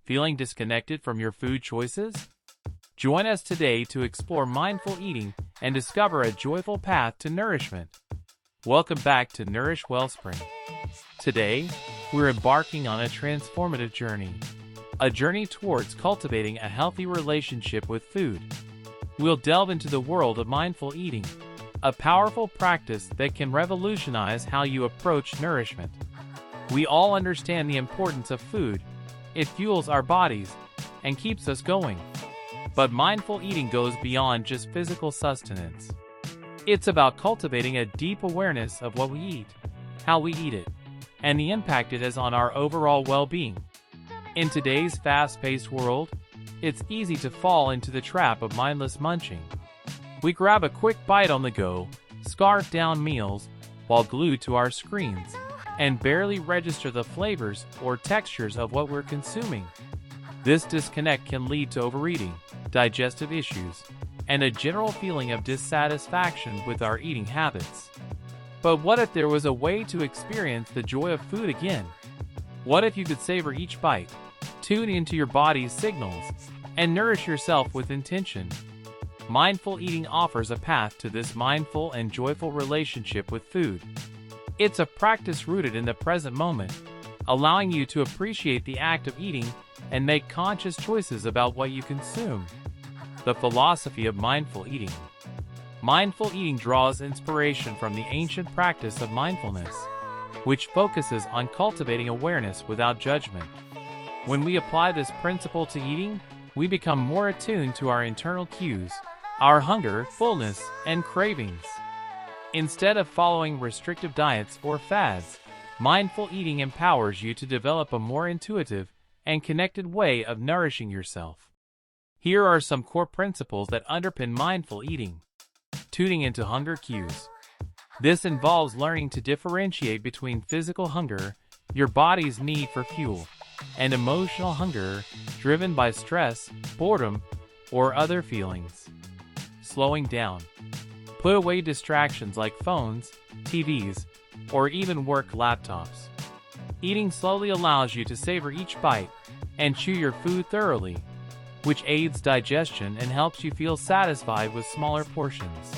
Feeling disconnected from your food choices? Join us today to explore mindful eating and discover a joyful path to nourishment. Welcome back to Nourish Wellspring. Today, we're embarking on a transformative journey. A journey towards cultivating a healthy relationship with food. We'll delve into the world of mindful eating, a powerful practice that can revolutionize how you approach nourishment. We all understand the importance of food. It fuels our bodies and keeps us going. But mindful eating goes beyond just physical sustenance. It's about cultivating a deep awareness of what we eat, how we eat it, and the impact it has on our overall well-being. In today's fast-paced world, it's easy to fall into the trap of mindless munching. We grab a quick bite on the go, scarf down meals while glued to our screens, and barely register the flavors or textures of what we're consuming. This disconnect can lead to overeating, digestive issues, and a general feeling of dissatisfaction with our eating habits. But what if there was a way to experience the joy of food again? What if you could savor each bite, tune into your body's signals, and nourish yourself with intention? Mindful eating offers a path to this mindful and joyful relationship with food. It's a practice rooted in the present moment, allowing you to appreciate the act of eating and make conscious choices about what you consume. The philosophy of mindful eating. Mindful eating draws inspiration from the ancient practice of mindfulness, which focuses on cultivating awareness without judgment. When we apply this principle to eating, we become more attuned to our internal cues, our hunger, fullness, and cravings. Instead of following restrictive diets or fads, mindful eating empowers you to develop a more intuitive and connected way of nourishing yourself. Here are some core principles that underpin mindful eating. Tuning into hunger cues. This involves learning to differentiate between physical hunger, your body's need for fuel, and emotional hunger, driven by stress, boredom, or other feelings. Slowing down. Put away distractions like phones, TVs, or even work laptops. Eating slowly allows you to savor each bite and chew your food thoroughly, which aids digestion and helps you feel satisfied with smaller portions.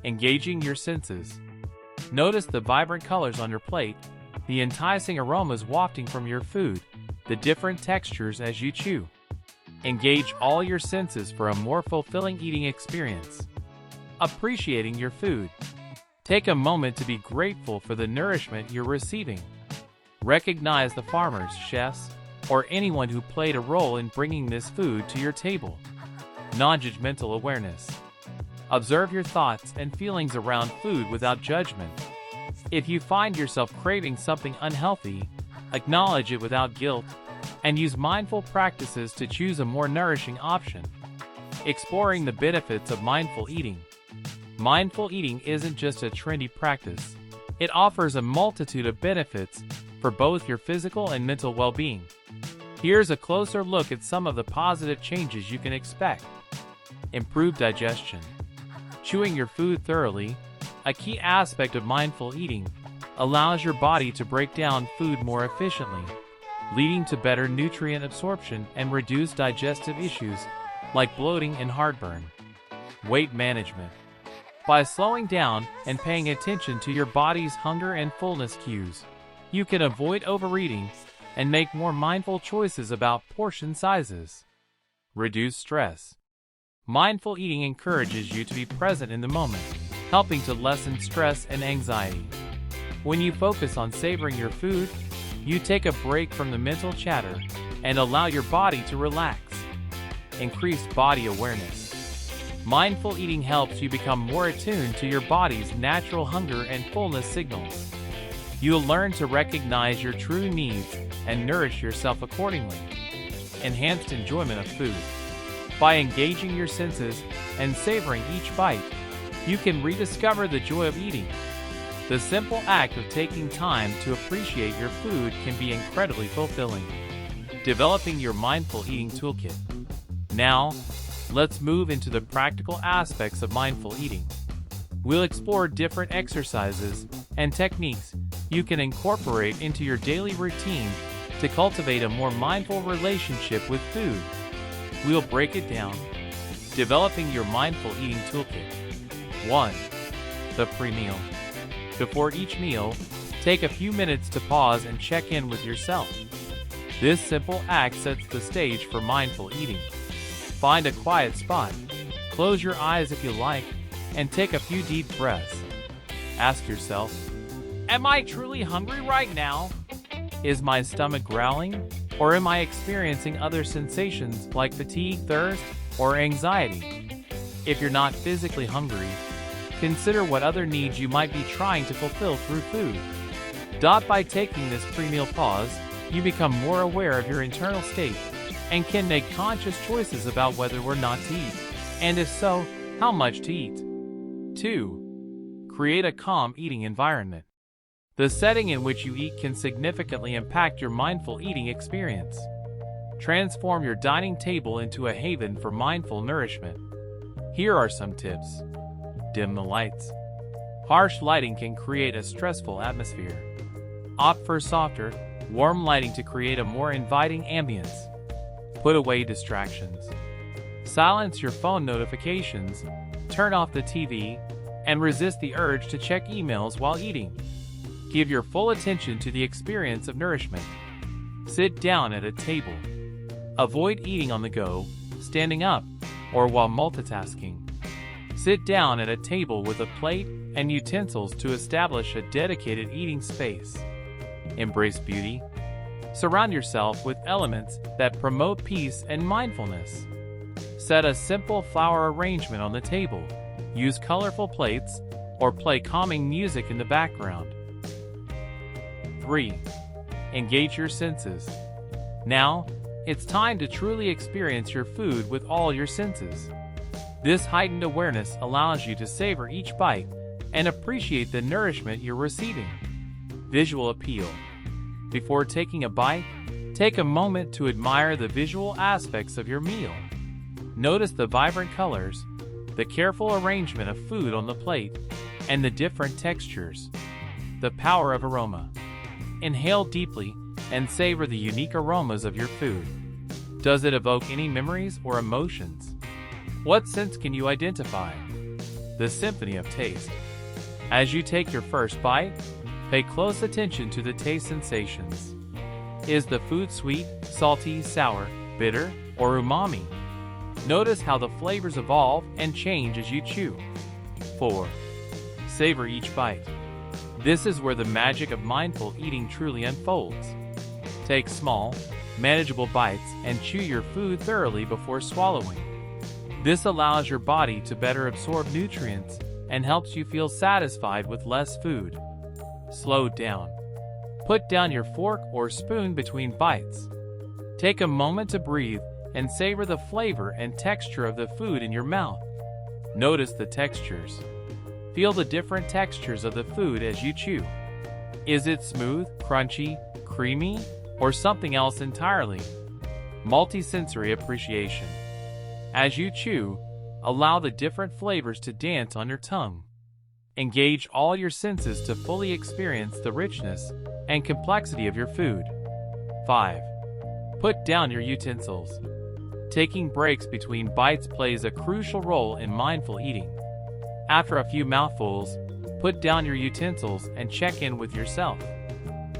Engaging your senses. Notice the vibrant colors on your plate, the enticing aromas wafting from your food, the different textures as you chew. Engage all your senses for a more fulfilling eating experience. Appreciating your food. Take a moment to be grateful for the nourishment you're receiving. Recognize the farmers, chefs, or anyone who played a role in bringing this food to your table. Non-judgmental awareness. Observe your thoughts and feelings around food without judgment. If you find yourself craving something unhealthy, acknowledge it without guilt, and use mindful practices to choose a more nourishing option. Exploring the benefits of mindful eating. Mindful eating isn't just a trendy practice. It offers a multitude of benefits for both your physical and mental well-being. Here's a closer look at some of the positive changes you can expect. Improved digestion. Chewing your food thoroughly, a key aspect of mindful eating, allows your body to break down food more efficiently, leading to better nutrient absorption and reduced digestive issues like bloating and heartburn. Weight management. By slowing down and paying attention to your body's hunger and fullness cues, you can avoid overeating and make more mindful choices about portion sizes. Reduce stress. Mindful eating encourages you to be present in the moment, helping to lessen stress and anxiety. When you focus on savoring your food, you take a break from the mental chatter and allow your body to relax. Increased body awareness. Mindful eating helps you become more attuned to your body's natural hunger and fullness signals. You'll learn to recognize your true needs and nourish yourself accordingly. Enhanced enjoyment of food. By engaging your senses and savoring each bite, you can rediscover the joy of eating. The simple act of taking time to appreciate your food can be incredibly fulfilling. Developing your mindful eating toolkit. Now, let's move into the practical aspects of mindful eating. We'll explore different exercises and techniques you can incorporate into your daily routine to to cultivate a more mindful relationship with food. We'll break it down. Developing your mindful eating toolkit. 1. The pre-meal. Before each meal, take a few minutes to pause and check in with yourself. This simple act sets the stage for mindful eating. Find a quiet spot, close your eyes if you like, and take a few deep breaths. Ask yourself, am I truly hungry right now? Is my stomach growling? Or am I experiencing other sensations like fatigue, thirst, or anxiety? If you're not physically hungry, consider what other needs you might be trying to fulfill through food. By taking this pre-meal pause, you become more aware of your internal state and can make conscious choices about whether or not to eat, and if so, how much to eat. 2. Create a calm eating environment. The setting in which you eat can significantly impact your mindful eating experience. Transform your dining table into a haven for mindful nourishment. Here are some tips. Dim the lights. Harsh lighting can create a stressful atmosphere. Opt for softer, warm lighting to create a more inviting ambience. Put away distractions. Silence your phone notifications, turn off the TV, and resist the urge to check emails while eating. Give your full attention to the experience of nourishment. Sit down at a table. Avoid eating on the go, standing up, or while multitasking. Sit down at a table with a plate and utensils to establish a dedicated eating space. Embrace beauty. Surround yourself with elements that promote peace and mindfulness. Set a simple flower arrangement on the table, use colorful plates, or play calming music in the background. 3. Engage your senses. Now, it's time to truly experience your food with all your senses. This heightened awareness allows you to savor each bite and appreciate the nourishment you're receiving. Visual appeal. Before taking a bite, take a moment to admire the visual aspects of your meal. Notice the vibrant colors, the careful arrangement of food on the plate, and the different textures. The power of aroma. Inhale deeply and savor the unique aromas of your food. Does it evoke any memories or emotions? What sense can you identify? The symphony of taste. As you take your first bite, pay close attention to the taste sensations. Is the food sweet, salty, sour, bitter, or umami? Notice how the flavors evolve and change as you chew. 4. Savor each bite. This is where the magic of mindful eating truly unfolds. Take small, manageable bites and chew your food thoroughly before swallowing. This allows your body to better absorb nutrients and helps you feel satisfied with less food. Slow down. Put down your fork or spoon between bites. Take a moment to breathe and savor the flavor and texture of the food in your mouth. Notice the textures. Feel the different textures of the food as you chew. Is it smooth, crunchy, creamy, or something else entirely? Multisensory appreciation. As you chew, allow the different flavors to dance on your tongue. Engage all your senses to fully experience the richness and complexity of your food. 5. Put down your utensils. Taking breaks between bites plays a crucial role in mindful eating. After a few mouthfuls, put down your utensils and check in with yourself.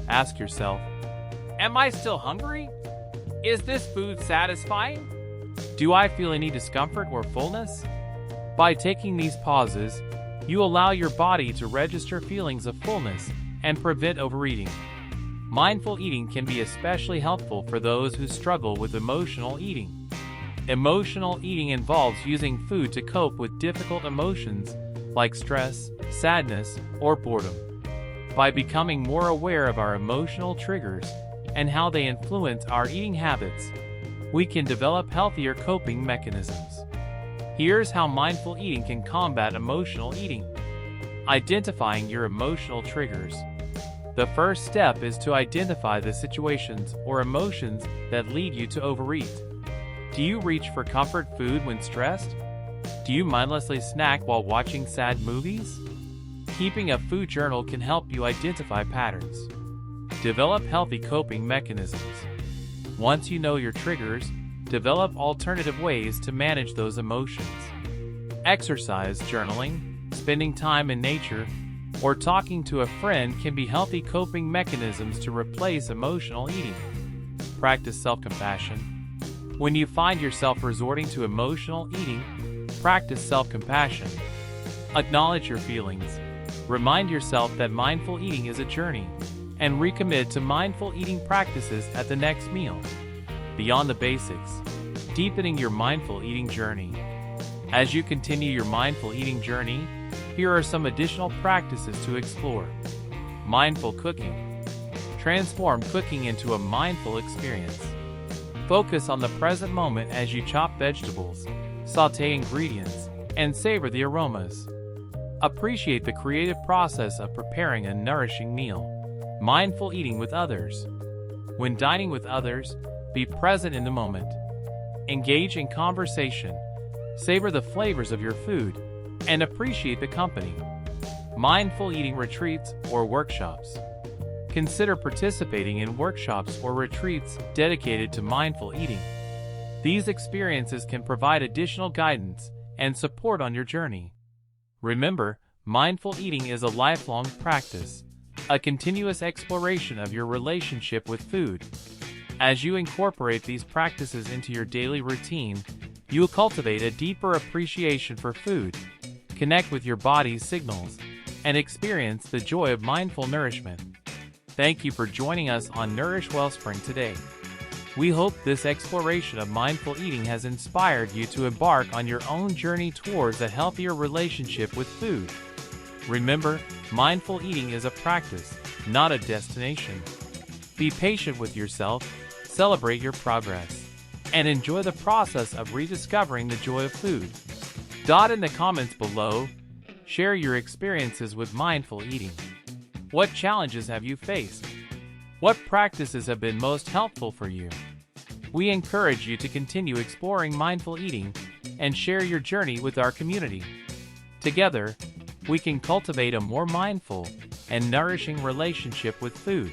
Ask yourself, am I still hungry? Is this food satisfying? Do I feel any discomfort or fullness? By taking these pauses, you allow your body to register feelings of fullness and prevent overeating. Mindful eating can be especially helpful for those who struggle with emotional eating. Emotional eating involves using food to cope with difficult emotions like stress, sadness, or boredom. By becoming more aware of our emotional triggers and how they influence our eating habits, we can develop healthier coping mechanisms. Here's how mindful eating can combat emotional eating. Identifying your emotional triggers. The first step is to identify the situations or emotions that lead you to overeat. Do you reach for comfort food when stressed? Do you mindlessly snack while watching sad movies? Keeping a food journal can help you identify patterns. Develop healthy coping mechanisms. Once you know your triggers, develop alternative ways to manage those emotions. Exercise, journaling, spending time in nature, or talking to a friend can be healthy coping mechanisms to replace emotional eating. Practice self-compassion. When you find yourself resorting to emotional eating, practice self-compassion. Acknowledge your feelings. Remind yourself that mindful eating is a journey, and recommit to mindful eating practices at the next meal. Beyond the basics, deepening your mindful eating journey. As you continue your mindful eating journey, here are some additional practices to explore. Mindful cooking. Transform cooking into a mindful experience. Focus on the present moment as you chop vegetables, sauté ingredients, and savor the aromas. Appreciate the creative process of preparing a nourishing meal. Mindful eating with others. When dining with others, be present in the moment. Engage in conversation. Savor the flavors of your food and appreciate the company. Mindful eating retreats or workshops. Consider participating in workshops or retreats dedicated to mindful eating. These experiences can provide additional guidance and support on your journey. Remember, mindful eating is a lifelong practice, a continuous exploration of your relationship with food. As you incorporate these practices into your daily routine, you will cultivate a deeper appreciation for food, connect with your body's signals, and experience the joy of mindful nourishment. Thank you for joining us on Nourish Wellspring today. We hope this exploration of mindful eating has inspired you to embark on your own journey towards a healthier relationship with food. Remember, mindful eating is a practice, not a destination. Be patient with yourself, celebrate your progress, and enjoy the process of rediscovering the joy of food. In the comments below, share your experiences with mindful eating. What challenges have you faced? What practices have been most helpful for you? We encourage you to continue exploring mindful eating and share your journey with our community. Together, we can cultivate a more mindful and nourishing relationship with food.